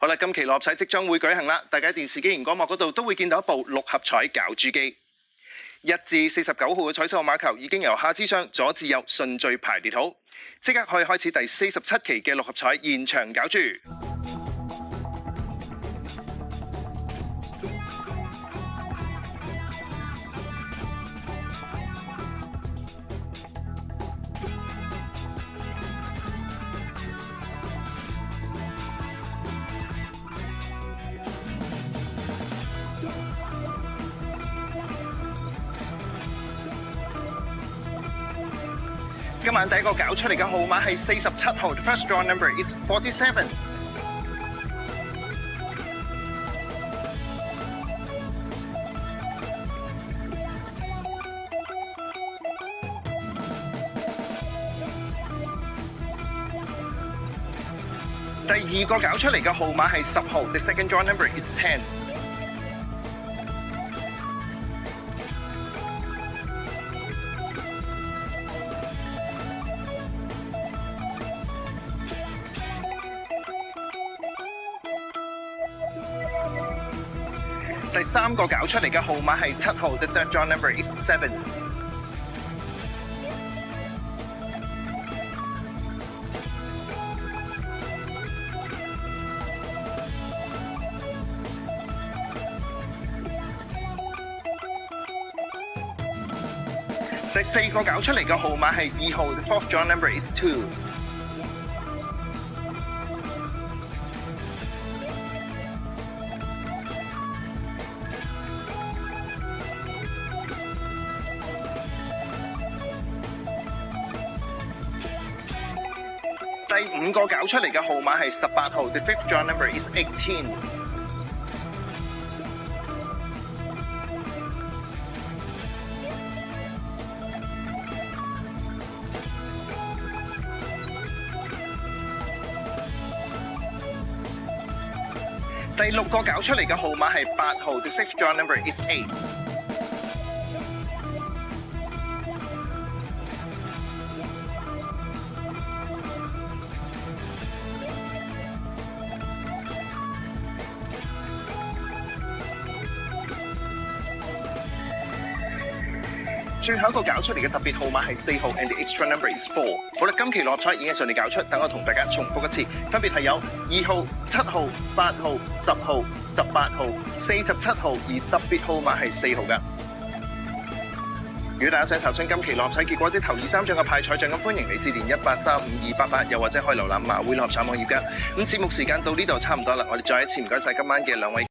好啦，今期六合彩即將會舉行啦，大家喺電視機熒光幕嗰度都會見到一部六合彩攪珠機。1至49號嘅彩數號碼球已經由下至上、左至右順序排列好，即刻可以開始第47期嘅六合彩現場攪珠。今晚第一個攪出嚟嘅號碼係47號 ，the first draw number is 47。第二個攪出嚟嘅號碼係10號 ，the second draw number is 10。第三個攪出嚟嘅號碼係7號 ，the third draw number is 7。第四個攪出嚟嘅號碼係2號 ，the fourth draw number is 2。第五個攪出嚟嘅號碼係18號 ，the fifth draw number is 18。第六個攪出嚟嘅號碼係8號 ，the sixth draw number is 8。最後一個攪出嚟嘅特別號碼係4號 ，and the extra number is 4。好啦，今期六合彩已經順利攪出，等我同大家重複一次，分別係有2號、7號、8號、10號、18號、47號，而特別號碼係4號㗎。如果大家想查詢今期六合彩結果，即頭2、3獎嘅派彩獎，咁歡迎你致電1835288，又或者可以瀏覽馬會六合彩網頁㗎。咁節目時間到呢度差唔多啦，我哋再一次唔該晒今晚嘅兩位。